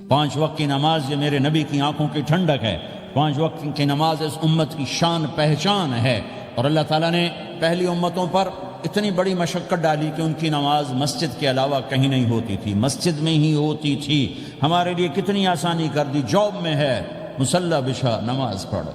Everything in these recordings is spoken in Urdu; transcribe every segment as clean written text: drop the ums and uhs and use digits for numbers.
5 وقت کی نماز یہ میرے نبی کی آنکھوں کی ٹھنڈک ہے، 5 وقت کی نماز اس امت کی شان پہچان ہے۔ اور اللہ تعالیٰ نے پہلی امتوں پر اتنی بڑی مشقت ڈالی کہ ان کی نماز مسجد کے علاوہ کہیں نہیں ہوتی تھی، مسجد میں ہی ہوتی تھی۔ ہمارے لیے کتنی آسانی کر دی، جاب میں ہے مصلی بچھا نماز پڑھ،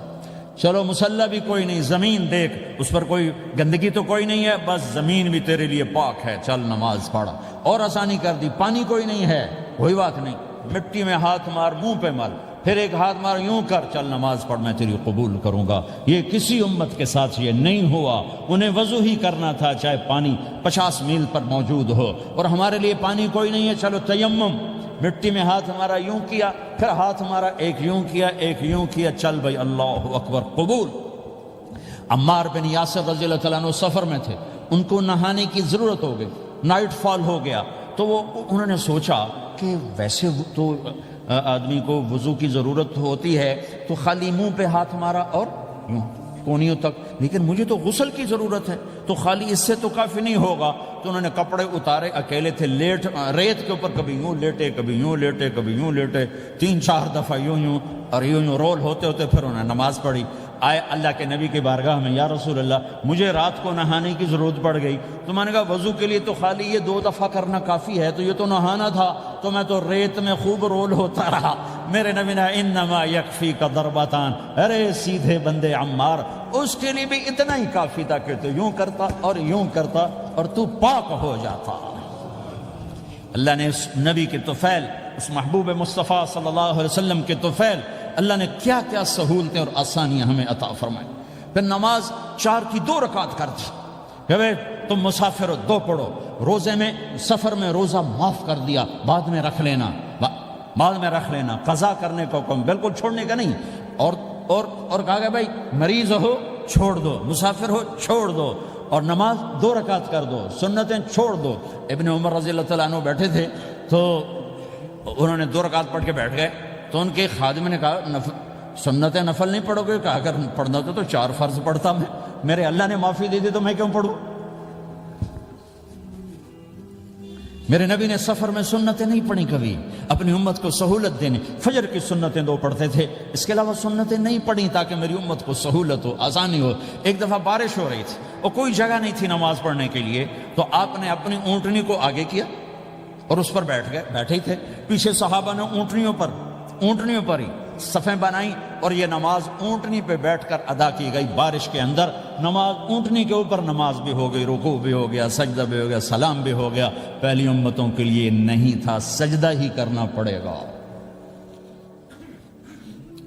چلو مصلی بھی کوئی نہیں، زمین دیکھ اس پر کوئی گندگی تو کوئی نہیں ہے، بس زمین بھی تیرے لیے پاک ہے، چل نماز پڑھ۔ اور آسانی کر دی، پانی کوئی نہیں ہے، کوئی بات نہیں، مٹی میں ہاتھ مار، منہ پہ مل، پھر ایک ہاتھ مار، یوں کر، چل نماز پڑھ، میں تیری قبول کروں گا۔ یہ کسی امت کے ساتھ یہ نہیں ہوا، انہیں وضو ہی کرنا تھا چاہے پانی 50 میل پر موجود ہو۔ اور ہمارے لیے پانی کوئی نہیں ہے، چلو تیمم، مٹی میں ہاتھ ہمارا یوں کیا، پھر ہاتھ ہمارا ایک یوں کیا، ایک یوں کیا، چل بھائی اللہ اکبر قبول۔ عمار بن یاسر رضی اللہ تعالیٰ عنہ سفر میں تھے، ان کو نہانے کی ضرورت ہو گئی، نائٹ فال ہو گیا، تو انہوں نے سوچا کہ ویسے تو آدمی کو وضو کی ضرورت ہوتی ہے تو خالی منہ پہ ہاتھ مارا اور یوں کونیوں تک، لیکن مجھے تو غسل کی ضرورت ہے، تو خالی اس سے تو کافی نہیں ہوگا۔ تو انہوں نے کپڑے اتارے، اکیلے تھے، ریت کے اوپر کبھی یوں لیٹے، کبھی یوں لیٹے، کبھی یوں لیٹے، 3-4 دفعہ یوں اور یوں رول ہوتے ہوتے پھر انہوں نے نماز پڑھی۔ آئے اللہ کے نبی کی بارگاہ میں، یا رسول اللہ مجھے رات کو نہانے کی ضرورت پڑ گئی، تو میں نے کہا وضو کے لیے تو خالی یہ 2 دفعہ کرنا کافی ہے، تو یہ تو نہانا تھا، تو میں تو ریت میں خوب رول ہوتا رہا۔ میرے نبی نے انما یکفیک ضربتان، ارے سیدھے بندے عمار، اس کے لیے بھی اتنا ہی کافی تھا کہ تو یوں کرتا اور یوں کرتا اور تو پاک ہو جاتا۔ اللہ نے اس نبی کے طفیل، اس محبوب مصطفیٰ صلی اللہ علیہ وسلم کے طفیل، اللہ نے کیا کیا سہولتیں اور آسانیاں ہمیں عطا فرمائیں۔ پھر نماز 4 کی 2 رکعت کر دی کہ بھئی تم مسافر ہو 2 پڑھو، روزے میں سفر میں روزہ معاف کر دیا، بعد میں رکھ لینا، بعد میں رکھ لینا، قضا کرنے کو حکم، بالکل چھوڑنے کا نہیں۔ اور کہا کہ بھائی مریض ہو چھوڑ دو، مسافر ہو چھوڑ دو، اور نماز 2 رکعت کر دو، سنتیں چھوڑ دو۔ ابن عمر رضی اللہ تعالیٰ عنہ بیٹھے تھے تو انہوں نے 2 رکعت پڑھ کے بیٹھ گئے، تو ان کے خادم نے کہا سنتیں نفل نہیں پڑھو گے؟ کہا اگر پڑھنا تو 4 فرض پڑھتا میں، میرے اللہ نے معافی دے دی تو میں کیوں پڑھوں؟ میرے نبی نے سفر میں سنتیں نہیں پڑھی کبھی، اپنی امت کو سہولت دینے، فجر کی سنتیں 2 پڑھتے تھے، اس کے علاوہ سنتیں نہیں پڑھی تاکہ میری امت کو سہولت ہو، آسانی ہو۔ ایک دفعہ بارش ہو رہی تھی اور کوئی جگہ نہیں تھی نماز پڑھنے کے لیے، تو آپ نے اپنی اونٹنی کو آگے کیا اور اس پر بیٹھ گئے، بیٹھے ہی تھے، پیچھے صحابہ نے اونٹنیوں پر ہی صفیں بنائیں، اور یہ نماز اونٹنی پہ بیٹھ کر ادا کی گئی بارش کے اندر۔ نماز اونٹنی کے اوپر نماز بھی ہو گئی، رکوع بھی ہو گیا، سجدہ بھی ہو گیا، سلام بھی ہو گیا۔ پہلی امتوں کے لیے نہیں تھا، سجدہ ہی کرنا پڑے گا۔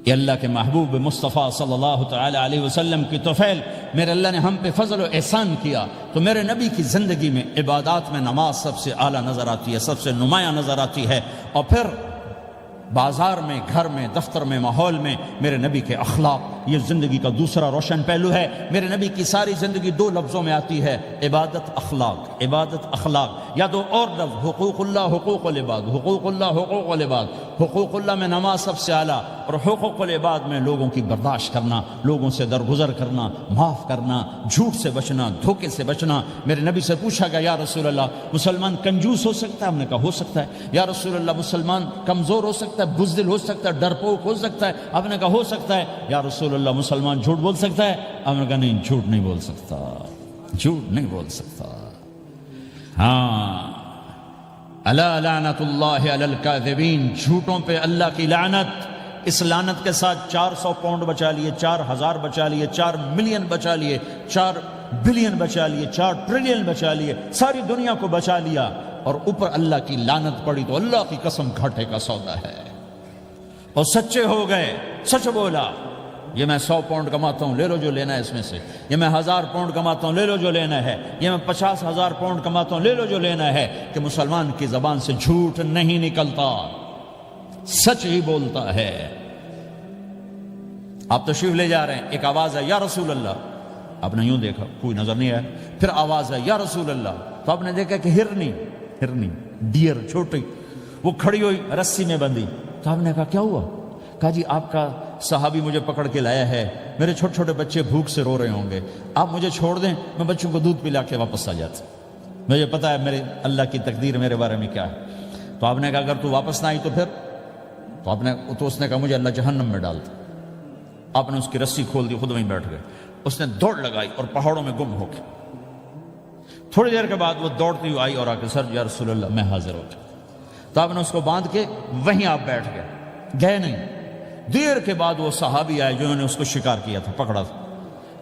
یہ اللہ کے محبوب مصطفیٰ صلی اللہ تعالی علیہ وسلم کی طفیل، میرے اللہ نے ہم پہ فضل و احسان کیا، تو میرے نبی کی زندگی میں عبادات میں نماز سب سے اعلیٰ نظر آتی ہے، سب سے نمایاں نظر آتی ہے۔ اور پھر بازار میں، گھر میں، دفتر میں، ماحول میں میرے نبی کے اخلاق، یہ زندگی کا دوسرا روشن پہلو ہے۔ میرے نبی کی ساری زندگی 2 لفظوں میں آتی ہے، عبادت اخلاق، عبادت اخلاق، یا 2 اور لفظ، حقوق اللہ حقوق العباد، حقوق اللہ حقوق العباد۔ حقوق اللہ میں نماز سب سے اعلیٰ، اور حقوق العباد میں لوگوں کی برداشت کرنا، لوگوں سے درگزر کرنا، معاف کرنا، جھوٹ سے بچنا، دھوکے سے بچنا۔ میرے نبی سے پوچھا گیا یا رسول اللہ مسلمان کنجوس ہو سکتا ہے؟ ہم نے کہا ہو سکتا ہے۔ یا رسول اللہ مسلمان کمزور ہو سکتا ہے، بزدل ہو سکتا ہے، ڈرپوک ہو سکتا ہے؟ آپ نے کہا ہو سکتا ہے۔ یا رسول اللہ مسلمان جھوٹ بول سکتا ہے؟ آپ نے کہا نہیں، جھوٹ نہیں بول سکتا، جھوٹ نہیں بول سکتا۔ ہاں، الا لعنت اللہ علی الکاذبین، جھوٹوں پہ اللہ کی لعنت۔ اس لعنت کے ساتھ 400 پاؤنڈ بچا لیے، 4000 بچا لیے، 4 ملین بچا لیے، 4 بلین بچا لیے، 4 ٹریلین بچا لیے، ساری دنیا کو بچا لیا، اور اوپر اللہ کی لعنت پڑی تو اللہ کی قسم گھاٹے کا سودا ہے۔ اور سچے ہو گئے، سچ بولا، یہ میں 100 پاؤنڈ کماتا ہوں، لے لو جو لینا ہے اس میں سے، یہ میں 1000 پاؤنڈ کماتا ہوں، لے لو جو لینا ہے، یہ میں 50,000 پاؤنڈ کماتا ہوں، لے لو جو لینا ہے۔ کہ مسلمان کی زبان سے جھوٹ نہیں نکلتا، سچ ہی بولتا ہے۔ آپ تشریف لے جا رہے ہیں، ایک آواز ہے یا رسول اللہ، آپ نے یوں دیکھا، کوئی نظر نہیں آیا، پھر آواز ہے یا رسول اللہ، تو آپ نے دیکھا کہ ہرنی ڈیر چھوٹی وہ کھڑی ہوئی، رسی میں بندھی، تو آپ نے کہا کیا ہوا؟ کہا جی آپ کا صحابی مجھے پکڑ کے لایا ہے، میرے چھوٹے چھوٹے بچے بھوک سے رو رہے ہوں گے، آپ مجھے چھوڑ دیں، میں بچوں کو دودھ پلا کے واپس آ جاتا، مجھے پتا ہے میرے اللہ کی تقدیر میرے بارے میں کیا ہے۔ تو آپ نے کہا اگر تو واپس نہ آئی تو پھر تو اس نے کہا مجھے اللہ جہنم میں ڈال دے۔ آپ نے اس کی رسی کھول دی، خود وہیں بیٹھ گئے۔ اس نے دوڑ لگائی اور پہاڑوں میں گم ہو گیا۔ تھوڑی دیر کے بعد وہ دوڑتی ہوئی آئی اور آ کے سر یا رسول اللہ میں حاضر ہو گیا۔ تو آپ نے اس کو باندھ کے وہیں آپ بیٹھ گئے نہیں۔ دیر کے بعد وہ صحابی آئے جنہوں نے اس کو شکار کیا تھا، پکڑا تھا،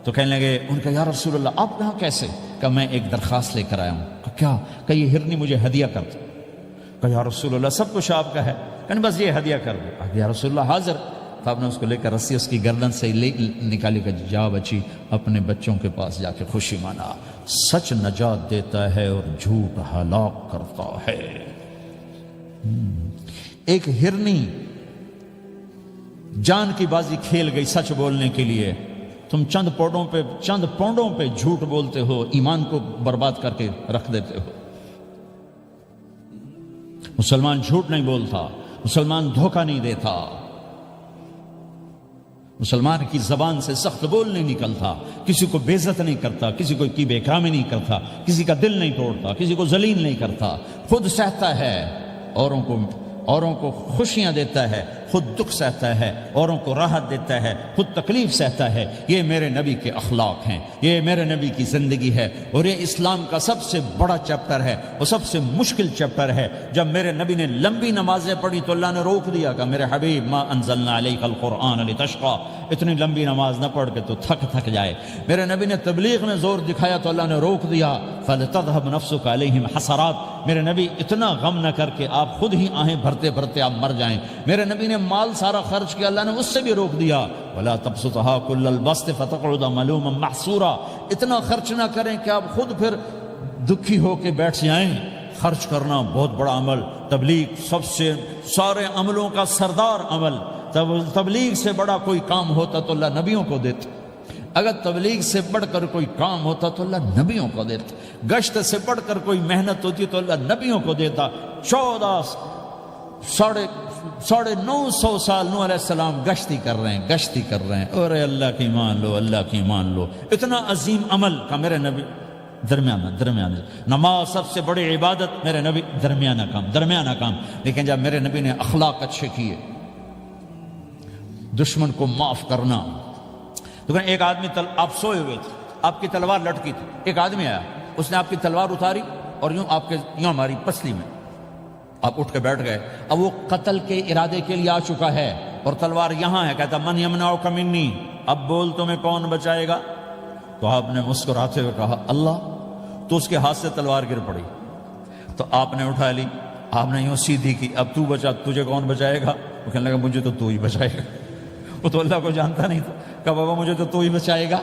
تو کہنے لگے، ان کا یا رسول اللہ آپ یہاں کیسے؟ کہا میں ایک درخواست لے کر آیا ہوں۔ کہا کیا؟ کہ یہ ہرنی مجھے ہدیہ کر دو۔ کہا یا رسول اللہ سب کچھ آپ کا ہے، کہنے بس یہ ہدیہ کر دو۔ یا رسول اللہ حاضر۔ تو آپ نے اس کو لے کر رسی اس کی گردن سے نکالی کہ جا بچی اپنے بچوں کے پاس جا کے خوشی منا، سچ نجات دیتا ہے اور جھوٹ ہلاک کرتا ہے۔ ایک ہرنی جان کی بازی کھیل گئی سچ بولنے کے لیے، تم چند پونڈوں پہ جھوٹ بولتے ہو، ایمان کو برباد کر کے رکھ دیتے ہو۔ مسلمان جھوٹ نہیں بولتا، مسلمان دھوکہ نہیں دیتا، مسلمان کی زبان سے سخت بول نہیں نکلتا، کسی کو بے عزت نہیں کرتا، کسی کو کی بے اکرامی نہیں کرتا، کسی کا دل نہیں توڑتا، کسی کو ذلیل نہیں کرتا، خود سہتا ہے، اوروں کو خوشیاں دیتا ہے، خود دکھ سہتا ہے، اوروں کو راحت دیتا ہے، خود تکلیف سہتا ہے۔ یہ میرے نبی کے اخلاق ہیں، یہ میرے نبی کی زندگی ہے، اور یہ اسلام کا سب سے بڑا چیپٹر ہے اور سب سے مشکل چیپٹر ہے۔ جب میرے نبی نے لمبی نمازیں پڑھی تو اللہ نے روک دیا کہ میرے حبیب ما انزلنا علیک القرآن لتشقى، اتنی لمبی نماز نہ پڑھ کے تو تھک جائے۔ میرے نبی نے تبلیغ میں زور دکھایا تو اللہ نے روک دیا، فلتذهب نفسك علیہم حسرات، میرے نبی اتنا غم نہ کر کے آپ خود ہی آہیں بھرتے بھرتے آپ مر جائیں۔ میرے نبی نے مال سارا خرچ کیا، اللہ نے اس سے بھی روک دیا، ولا تبسطها كل البسط فتقعد ملوما محسورا، اتنا خرچ نہ کریں کہ آپ خود پھر دکھی ہو کے بیٹھ جائیں۔ خرچ کرنا بہت بڑا عمل، تبلیغ سب سے سارے عملوں کا سردار عمل، تبلیغ سے بڑا کوئی کام ہوتا تو اللہ نبیوں کو دیتا، اگر تبلیغ سے بڑھ کر کوئی کام ہوتا تو اللہ نبیوں کو دیتا، گشت سے بڑھ کر کوئی محنت ہوتی تو اللہ نبیوں کو دیتا۔ 950 سال نوح علیہ السلام گشتی کر رہے ہیں، اور اللہ کی مان لو، اتنا عظیم عمل کا میرے نبی درمیانہ نماز سب سے بڑی عبادت، میرے نبی درمیانہ کام، لیکن جب میرے نبی نے اخلاق اچھے کیے، دشمن کو معاف کرنا۔ تو ایک آدمی آپ سوئے ہوئے تھے، آپ کی تلوار لٹکی تھی، ایک آدمی آیا، اس نے آپ کی تلوار اتاری اور یوں ہماری پسلی میں، آپ اٹھ کے بیٹھ گئے۔ اب وہ قتل کے ارادے کے لیے آ چکا ہے اور تلوار یہاں ہے، کہتا من یمنعک منی، اب بول تمہیں کون بچائے گا؟ تو آپ نے مسکراتے ہوئے کہا اللہ، تو اس کے ہاتھ سے تلوار گر پڑی، تو آپ نے اٹھا لی، آپ نے یوں سیدھی کی، اب تو بچا، تجھے کون بچائے گا؟ وہ کہنے لگا مجھے تو ہی بچائے گا۔ وہ تو اللہ کو جانتا نہیں تھا، کہا بابا مجھے تو ہی بچائے گا۔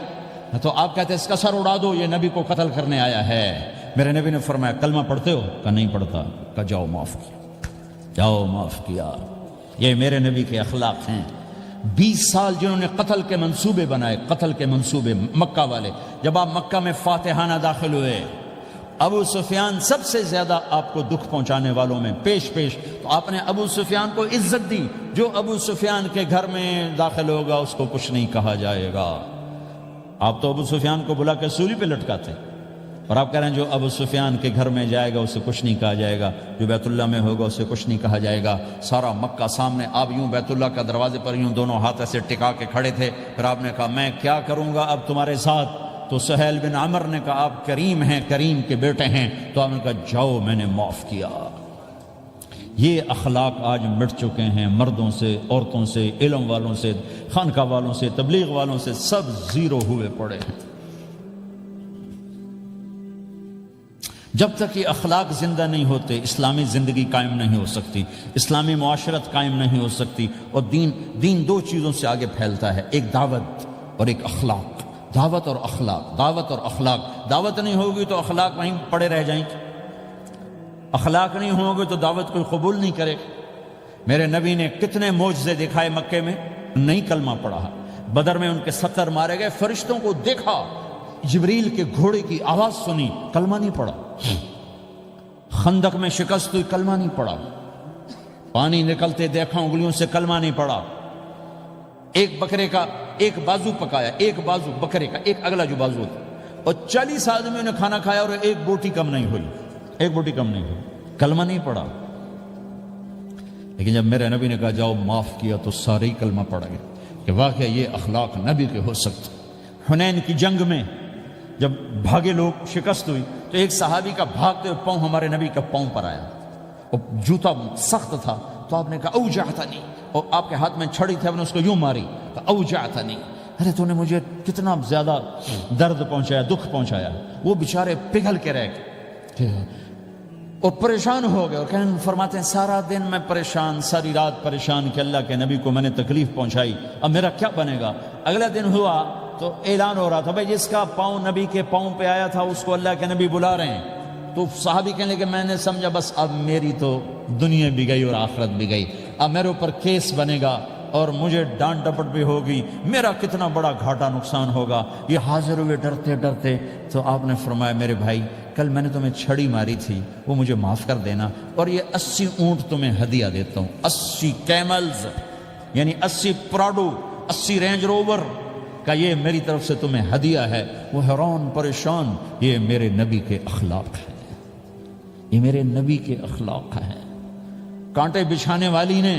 تو آپ کہتے ہیں اس کا سر اڑا دو، یہ نبی کو قتل کرنے آیا ہے۔ میرے نبی نے فرمایا کلمہ پڑھتے ہو؟ کہا نہیں پڑھتا۔ کہا جاؤ معاف کیا۔ یہ میرے نبی کے اخلاق ہیں۔ 20 سال جنہوں نے قتل کے منصوبے بنائے، مکہ والے، جب آپ مکہ میں فاتحانہ داخل ہوئے، ابو سفیان سب سے زیادہ آپ کو دکھ پہنچانے والوں میں پیش، تو آپ نے ابو سفیان کو عزت دی۔ جو ابو سفیان کے گھر میں داخل ہوگا اس کو کچھ نہیں کہا جائے گا۔ آپ تو ابو سفیان کو بلا کے سولی پہ لٹکاتے، اور آپ کہہ رہے ہیں جو ابو سفیان کے گھر میں جائے گا اسے کچھ نہیں کہا جائے گا، جو بیت اللہ میں ہوگا اسے کچھ نہیں کہا جائے گا۔ سارا مکہ سامنے، آپ یوں بیت اللہ کا دروازے پر یوں دونوں ہاتھ ایسے ٹکا کے کھڑے تھے۔ پھر آپ نے کہا میں کیا کروں گا اب تمہارے ساتھ؟ تو سہیل بن عمر نے کہا آپ کریم ہیں، کریم کے بیٹے ہیں۔ تو آپ نے کہا جاؤ میں نے معاف کیا۔ یہ اخلاق آج مٹ چکے ہیں، مردوں سے، عورتوں سے، علم والوں سے، خانقاہ والوں سے، تبلیغ والوں سے، سب زیرو ہوئے پڑے ہیں۔ جب تک یہ اخلاق زندہ نہیں ہوتے اسلامی زندگی قائم نہیں ہو سکتی، اسلامی معاشرت قائم نہیں ہو سکتی۔ اور دین دو چیزوں سے آگے پھیلتا ہے، ایک دعوت اور ایک اخلاق۔ دعوت اور اخلاق، دعوت نہیں ہوگی تو اخلاق وہیں پڑے رہ جائیں گے، اخلاق نہیں ہوں گے تو دعوت کوئی قبول نہیں کرے۔ میرے نبی نے کتنے معجزے دکھائے مکے میں، نہیں کلمہ پڑھا۔ بدر میں ان کے 70 مارے گئے، فرشتوں کو دیکھا، جبریل کے گھوڑے کی آواز سنی، کلمہ نہیں پڑھا۔ خندق میں شکست ہوئی، کلمہ نہیں پڑھا۔ پانی نکلتے دیکھا انگلیوں سے، کلمہ نہیں پڑھا۔ ایک بکرے کا ایک بازو پکایا، ایک بازو بکرے کا، ایک اگلا جو بازو ہوتا، اور 40 آدمیوں نے کھانا کھایا اور ایک بوٹی کم نہیں ہوئی، کلمہ نہیں پڑھا۔ لیکن جب میرے نبی نے کہا جاؤ معاف کیا تو سارے ہی کلمہ پڑ گئے کہ واقعہ یہ اخلاق نبی کے ہو سکتے۔ حنین کی جنگ میں جب بھاگے لوگ، شکست ہوئی، تو ایک صحابی کا بھاگتے ہوئے پاؤں ہمارے نبی کا پاؤں پر آیا، اور جوتا سخت تھا، تو آپ نے کہا اوجعتنی، اور آپ کے ہاتھ میں چھڑی تھی، آپ نے اس کو یوں ماری، کہا اوجعتنی، ارے تو نے مجھے کتنا زیادہ درد پہنچایا، دکھ پہنچایا۔ وہ بیچارے پگھل کے رہ گئے اور پریشان ہو گئے، اور فرماتے ہیں سارا دن میں پریشان، ساری رات پریشان کہ اللہ کے نبی کو میں نے تکلیف پہنچائی، اب میرا کیا بنے گا۔ اگلا دن ہوا تو اعلان ہو رہا تھا بھائی جس کا پاؤں نبی کے پاؤں پہ آیا تھا اس کو اللہ کے نبی بلا رہے ہیں۔ تو صحابی کہنے لگے میں نے سمجھا بس اب میری تو دنیا بھی گئی اور آخرت بھی گئی، اب میرے اوپر کیس بنے گا اور مجھے ڈانٹ ڈپٹ بھی ہوگی، میرا کتنا بڑا گھاٹا نقصان ہوگا۔ یہ حاضر ہوئے ڈرتے ڈرتے، تو آپ نے فرمایا میرے بھائی کل میں نے تمہیں چھڑی ماری تھی، وہ مجھے معاف کر دینا، اور یہ 80 اونٹ تمہیں ہدیہ دیتا ہوں، 80 کیملز یعنی 80 پراڈو، 80 رینج روور کا یہ میری طرف سے تمہیں ہدیہ ہے۔ وہ حیران پریشان، یہ میرے نبی کے اخلاق ہیں، یہ میرے نبی کے اخلاق ہیں۔ کانٹے بچھانے والی نے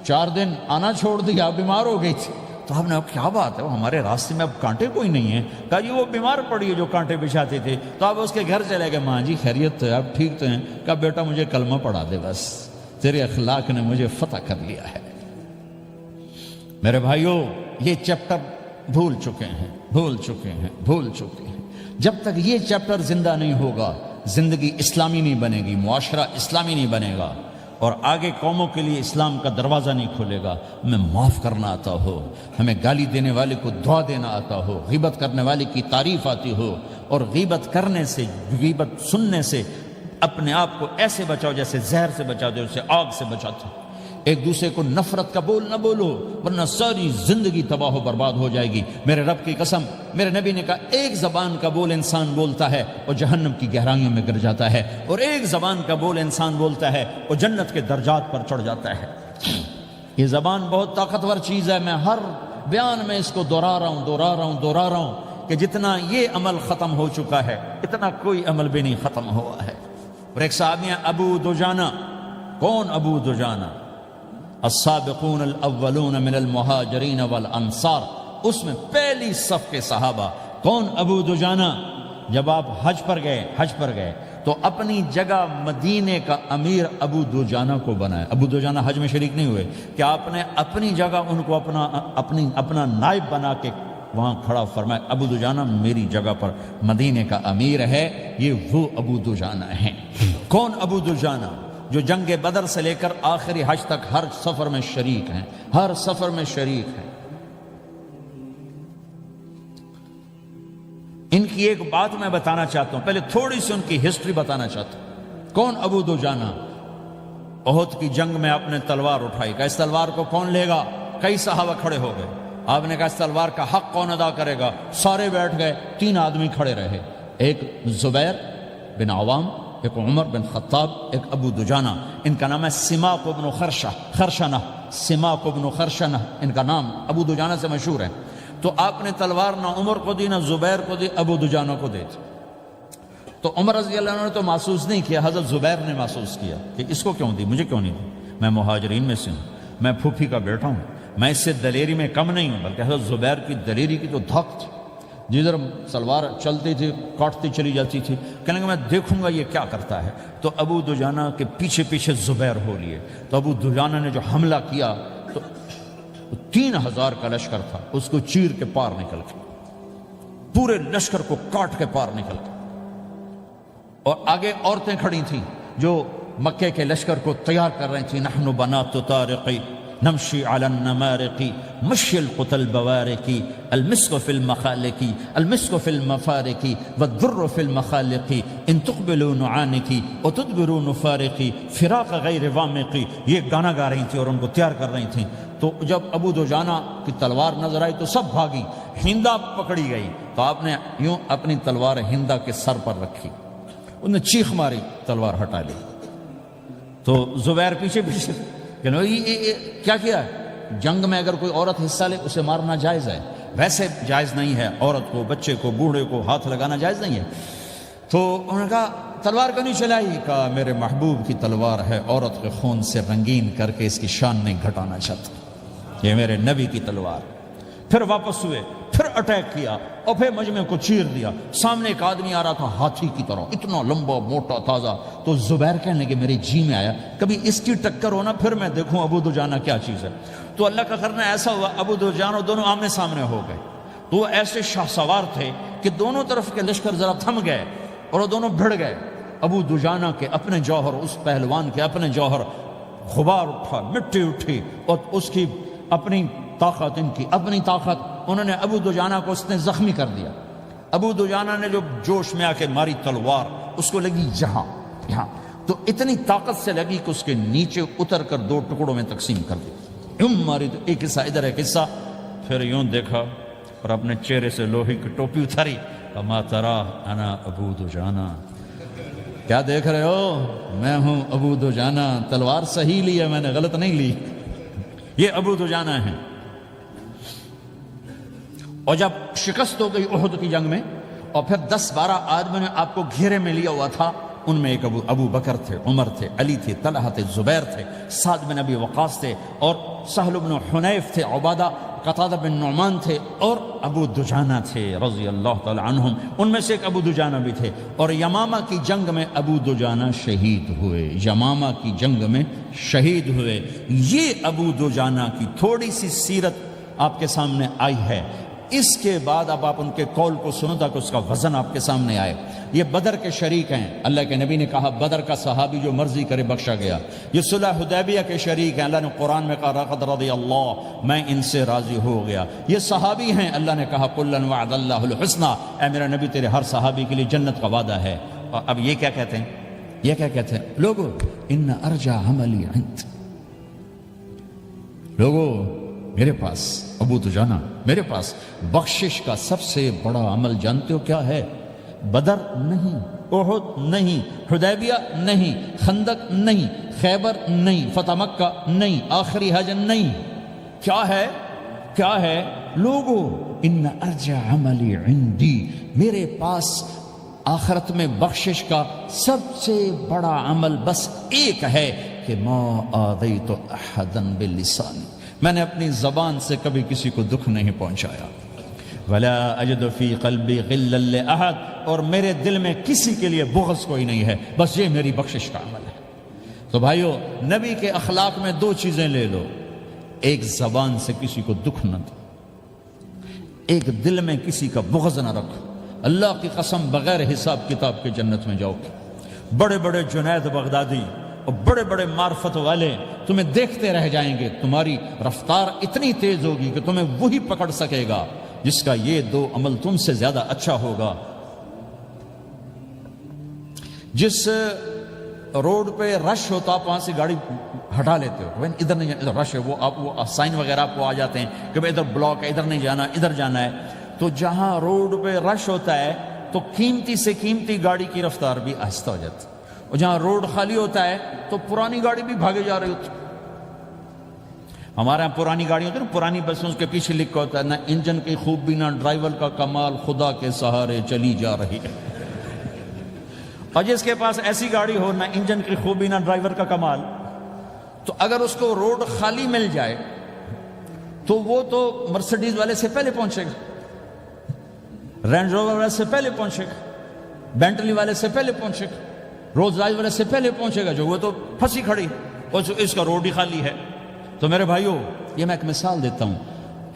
4 دن آنا چھوڑ دیا، بیمار ہو گئی تھی، تو آپ نے اب کیا بات ہے، وہ ہمارے راستے میں اب کانٹے کوئی نہیں ہیں، کہا جی وہ بیمار پڑی ہے جو کانٹے بچھاتے تھے، تو آپ اس کے گھر چلے گئے، ماں جی خیریت تو ہے، اب ٹھیک تو ہیں، کہا بیٹا مجھے کلمہ پڑھا دے، بس تیرے اخلاق نے مجھے فتح کر لیا ہے۔ میرے بھائیوں یہ چیپٹر بھول چکے ہیں، بھول چکے ہیں، بھول چکے ہیں۔ جب تک یہ چیپٹر زندہ نہیں ہوگا زندگی اسلامی نہیں بنے گی، معاشرہ اسلامی نہیں بنے گا، اور آگے قوموں کے لیے اسلام کا دروازہ نہیں کھولے گا۔ ہمیں معاف کرنا آتا ہو، ہمیں گالی دینے والے کو دعا دینا آتا ہو، غیبت کرنے والے کی تعریف آتی ہو، اور غیبت کرنے سے، غیبت سننے سے اپنے آپ کو ایسے بچاؤ جیسے زہر سے بچاتے ہو، اسے آگ سے بچاتے ہو۔ ایک دوسرے کو نفرت کا بول نہ بولو ورنہ ساری زندگی تباہ و برباد ہو جائے گی۔ میرے رب کی قسم، میرے نبی نے کہا ایک زبان کا بول انسان بولتا ہے اور جہنم کی گہرائیوں میں گر جاتا ہے، اور ایک زبان کا بول انسان بولتا ہے اور جنت کے درجات پر چڑھ جاتا ہے۔ یہ زبان بہت طاقتور چیز ہے، میں ہر بیان میں اس کو دہرا رہا ہوں کہ جتنا یہ عمل ختم ہو چکا ہے اتنا کوئی عمل بھی نہیں ختم ہوا ہے۔ اور ایک صحابی ابو دجانہ، کون ابو دجانہ؟ السابقون الاولون من المہاجرین والانصار، اس میں پہلی صف کے صحابہ۔ کون ابو دجانہ؟ جب آپ حج پر گئے تو اپنی جگہ مدینے کا امیر ابو دجانہ کو بنایا۔ ابو دجانہ حج میں شریک نہیں ہوئے کہ آپ نے اپنی جگہ ان کو اپنا نائب بنا کے وہاں کھڑا فرمایا ابو دجانہ میری جگہ پر مدینے کا امیر ہے، یہ وہ ابو دجانہ ہیں۔ کون ابو دجانہ؟ جو جنگ بدر سے لے کر آخری حج تک ہر سفر میں شریک ہیں، ہر سفر میں شریک ہیں۔ ان کی ایک بات میں بتانا چاہتا ہوں، پہلے تھوڑی سی ان کی ہسٹری بتانا چاہتا ہوں۔ کون ابو دجانہ؟ احد کی جنگ میں آپ نے تلوار اٹھائی، کہا اس تلوار کو کون لے گا؟ کئی صحابہ کھڑے ہو گئے۔ آپ نے کہا اس تلوار کا حق کون ادا کرے گا؟ سارے بیٹھ گئے، 3 آدمی کھڑے رہے، ایک زبیر بن عوام، ایک عمر بن خطاب، ایک ابو دجانہ۔ ان کا نام ہے سماک بن خرشنہ، سماک بن خرشنہ ان کا نام ابو دجانہ سے مشہور ہے۔ تو آپ نے تلوار نہ عمر کو دی، نہ زبیر کو دی، ابو دجانہ کو دی۔ تو عمر رضی اللہ عنہ نے تو محسوس نہیں کیا، حضرت زبیر نے محسوس کیا کہ اس کو کیوں دی، مجھے کیوں نہیں دی، میں مہاجرین میں سے ہوں، میں پھوپھی کا بیٹا ہوں، میں اس سے دلیری میں کم نہیں ہوں۔ بلکہ حضرت زبیر کی دلیری کی تو دھک تھی، جدھر سلوار چلتی تھی کاٹتی چلی جاتی تھی، کہنے کہ میں دیکھوں گا یہ کیا کرتا ہے۔ تو ابو دجانہ کے پیچھے پیچھے زبیر ہو لیے۔ تو ابو دجانہ نے جو حملہ کیا تو 3000 کا لشکر تھا، اس کو چیر کے پار نکل کے، پورے لشکر کو کاٹ کے پار نکل کے، اور آگے عورتیں کھڑی تھیں جو مکے کے لشکر کو تیار کر رہی تھیں۔ نحن بنات طارقی نمشی علی النمارق مشی القتل بوارق المسک فی المخالق المسک فی المفارق والضر فی المخالق ان تقبلوا نعانقی وتدبروا نفارقی فراق غیر وامقی۔ یہ گانا گا رہی تھیں اور ان کو تیار کر رہی تھیں۔ تو جب ابو دجانہ کی تلوار نظر آئی تو سب بھاگی، ہندا پکڑی گئی، تو آپ نے یوں اپنی تلوار ہندا کے سر پر رکھی، انہوں نے چیخ ماری، تلوار ہٹا لی۔ تو زبیر پیچھے پیچھے کہ کیا کیا ہے؟ جنگ میں اگر کوئی عورت حصہ لے اسے مارنا جائز ہے، ویسے جائز نہیں ہے، عورت کو، بچے کو، بوڑھے کو ہاتھ لگانا جائز نہیں ہے۔ تو انہوں نے کہا تلوار کیوں نہیں چلائی؟ کہا میرے محبوب کی تلوار ہے، عورت کے خون سے رنگین کر کے اس کی شان نہیں گھٹانا چاہتا، یہ میرے نبی کی تلوار۔ پھر واپس ہوئے، پھر اٹیک کیا اور پھر مجمع کو چیر دیا۔ سامنے ایک آدمی آ رہا تھا ہاتھی کی طرح، اتنا لمبا موٹا تازہ، تو زبیر کہنے لگے میرے جی میں آیا کبھی اس کی ٹکر ہونا پھر میں دیکھوں ابو دجانہ کیا چیز ہے۔ تو اللہ کا کرنا ایسا ہوا ابو دجانہ دونوں آمنے سامنے ہو گئے، تو وہ ایسے شاہ سوار تھے کہ دونوں طرف کے لشکر ذرا تھم گئے اور وہ دونوں بھڑ گئے۔ ابو دجانہ کے اپنے جوہر، اس پہلوان کے اپنے جوہر، غبار اٹھا، مٹی اٹھی، اور اس کی اپنی طاقت، ان کی اپنی طاقت، انہوں نے ابو دجانہ کو اس نے زخمی کر دیا۔ ابو دجانہ نے جو جوش میں آ کے ماری تلوار، اس کو لگی یہاں، تو اتنی طاقت سے لگی کہ اس کے نیچے اتر کر 2 ٹکڑوں میں تقسیم کر دی۔ یوں ماری تو ایک حصہ ادھر، ایک حصہ، پھر یوں دیکھا اور اپنے چہرے سے لوہے کی ٹوپی اتاری، اما ترا انا ابو دجانہ، کیا دیکھ رہے ہو؟ میں ہوں ابو دجانہ، تلوار صحیح لی ہے میں نے، غلط نہیں لی، یہ ابو دجانہ ہیں۔ اور جب شکست ہو گئی احد کی جنگ میں، اور پھر 10-12 آدمی نے آپ کو گھیرے میں لیا ہوا تھا، ان میں ایک ابو بکر تھے، عمر تھے، علی تھے، طلحہ تھے، زبیر تھے، سعد بن ابی وقاص تھے، اور سہل بن حنیف تھے، عبادہ قتادہ بن نعمان تھے، اور ابو دجانہ تھے رضی اللہ تعالی عنہم، ان میں سے ایک ابو دجانہ بھی تھے۔ اور یمامہ کی جنگ میں ابو دجانہ شہید ہوئے، یمامہ کی جنگ میں شہید ہوئے۔ یہ ابو دجانہ کی تھوڑی سی سیرت آپ کے سامنے آئی ہے۔ اس کے بعد اب آپ ان کے قول کو سنو تاکہ اس کا وزن آپ کے سامنے آئے۔ یہ بدر کے شریک ہیں، اللہ کے نبی نے کہا بدر کا صحابی جو مرضی کرے بخشا گیا۔ یہ صلح حدیبیہ کے شریک ہیں، اللہ نے قرآن میں کہا لقد رضی اللہ، میں ان سے راضی ہو گیا۔ یہ صحابی ہیں، اللہ نے کہا کلا وعد اللہ الحسنی، اے میرا نبی تیرے ہر صحابی کے لیے جنت کا وعدہ ہے۔ اور اب یہ کیا کہتے ہیں؟ یہ کیا کہتے ہیں؟ لوگو ان ارجع عملی عند، لوگو میرے پاس، ابو دجانہ میرے پاس بخشش کا سب سے بڑا عمل جانتے ہو کیا ہے؟ بدر نہیں، احد نہیں، حدیبیہ نہیں، خندق نہیں، خیبر نہیں، فتح مکہ نہیں، آخری حج نہیں، کیا ہے؟ کیا ہے؟ لوگو ان ارجع عملی عندی، میرے پاس آخرت میں بخشش کا سب سے بڑا عمل بس ایک ہے کہ ما آذیت احدا بلسانی، میں نے اپنی زبان سے کبھی کسی کو دکھ نہیں پہنچایا۔ ولا اجد فی قلبی غلا لاحد، اور میرے دل میں کسی کے لیے بغض کوئی نہیں ہے، بس یہ میری بخشش کا عمل ہے۔ تو بھائیو، نبی کے اخلاق میں 2 چیزیں لے لو، ایک زبان سے کسی کو دکھ نہ دو، ایک دل میں کسی کا بغض نہ رکھو۔ اللہ کی قسم بغیر حساب کتاب کے جنت میں جاؤ گے۔ بڑے بڑے جنید بغدادی اور بڑے بڑے معرفت والے تمہیں دیکھتے رہ جائیں گے، تمہاری رفتار اتنی تیز ہوگی کہ تمہیں وہی پکڑ سکے گا جس کا یہ 2 عمل تم سے زیادہ اچھا ہوگا۔ جس روڈ پہ رش ہوتا آپ وہاں سے گاڑی ہٹا لیتے ہو، ادھر نہیں جانا، ادھر رش ہے، وہ سائن وغیرہ آپ کو آ جاتے ہیں کہ ادھر بلاک ہے، ادھر نہیں جانا، ادھر جانا ہے۔ تو جہاں روڈ پہ رش ہوتا ہے تو قیمتی سے قیمتی گاڑی کی رفتار بھی آہستہ ہو جاتی ہے، اور جہاں روڈ خالی ہوتا ہے تو پرانی گاڑی بھی بھاگے جا رہی ہوتی ہے۔ ہمارے یہاں پرانی گاڑی ہوتی ہے نا، پرانی بسوں کے پیچھے لکھا ہوتا ہے نہ انجن کی خوبی نہ ڈرائیور کا کمال، خدا کے سہارے چلی جا رہی ہے۔ اور جس کے پاس ایسی گاڑی ہو، نہ انجن کی خوبی نہ ڈرائیور کا کمال، تو اگر اس کو روڈ خالی مل جائے تو وہ تو مرسیڈیز والے سے پہلے پہنچے گا، رینج روور والے سے پہلے پہنچے گا، بینٹلی والے سے پہلے پہنچے گا، رولز رائس والے سے پہلے پہنچے گا، جو وہ تو پھنسی کھڑی اور اس کا روڈ ہی خالی ہے۔ تو میرے بھائیو، یہ میں ایک مثال دیتا ہوں،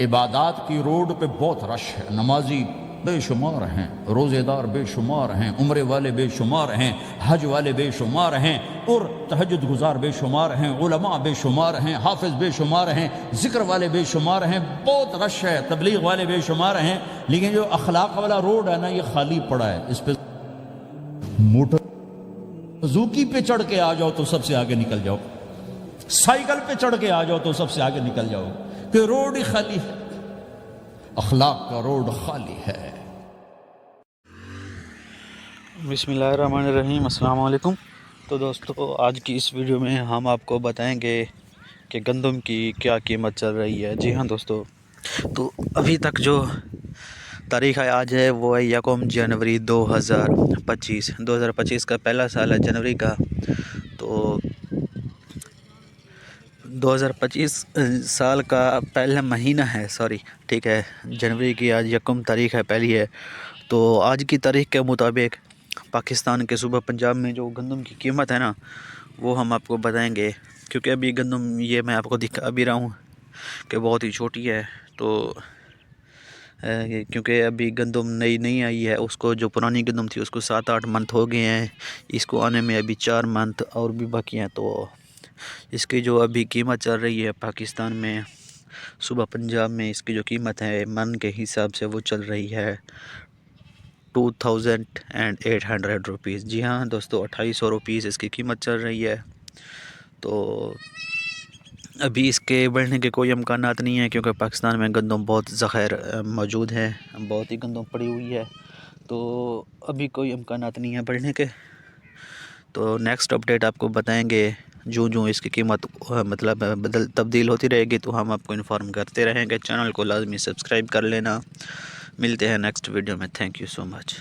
عبادات کی روڈ پہ بہت رش ہے، نمازی بے شمار ہیں، روزے دار بے شمار ہیں، عمرے والے بے شمار ہیں، حج والے بے شمار ہیں، اور تہجد گزار بے شمار ہیں، علماء بے شمار ہیں، حافظ بے شمار ہیں، ذکر والے بے شمار ہیں، بہت رش ہے، تبلیغ والے بے شمار ہیں، لیکن جو اخلاق والا روڈ ہے نا، یہ خالی پڑا ہے۔ اس پہ موٹر زوکی پہ چڑھ کے آ جاؤ تو سب سے آگے نکل جاؤ، سائیکل پہ چڑھ کے آ جاؤ تو سب سے آگے نکل جاؤ، کہ روڈ ہی خالی ہے، اخلاق کا روڈ خالی ہے۔ بسم اللہ الرحمن الرحیم، السلام علیکم۔ تو دوستو، آج کی اس ویڈیو میں ہم آپ کو بتائیں گے کہ گندم کی کیا قیمت چل رہی ہے۔ جی ہاں دوستو، تو ابھی تک جو تاریخ ہے آج ہے وہ ہے 1 جنوری 2025 کا پہلا سال ہے جنوری کا. تو 2025 سال کا پہلا مہینہ ہے، ٹھیک ہے. جنوری کی آج 1 تاریخ ہے، پہلی ہے. تو آج کی تاریخ کے مطابق پاکستان کے صوبہ پنجاب میں جو گندم کی قیمت ہے نا، وہ ہم آپ کو بتائیں گے. کیونکہ ابھی گندم یہ میں آپ کو دکھا بھی رہا ہوں کہ بہت ہی چھوٹی ہے. تو کیونکہ ابھی گندم نئی آئی ہے، اس کو جو پرانی گندم تھی اس کو 7-8 منتھ ہو گئے ہیں، اس کو آنے میں ابھی 4 منتھ اور بھی باقی ہیں. تو اس کی جو ابھی قیمت چل رہی ہے پاکستان میں صوبہ پنجاب میں، اس کی جو قیمت ہے من کے حساب سے وہ چل رہی ہے 2800 روپیز. جی ہاں دوستو، 2800 روپیز اس کی قیمت چل رہی ہے. تو ابھی اس کے بڑھنے کے کوئی امکانات نہیں ہیں، کیونکہ پاکستان میں گندم بہت ذخیر موجود ہے، بہت ہی گندم پڑی ہوئی ہے. تو ابھی کوئی امکانات نہیں ہیں بڑھنے کے. تو نیکسٹ اپڈیٹ آپ کو بتائیں گے جو اس کی قیمت تبدیل ہوتی رہے گی، تو ہم آپ کو انفارم کرتے رہیں گے. چینل کو لازمی سبسکرائب کر لینا. ملتے ہیں نیکسٹ ویڈیو میں. Thank you so much.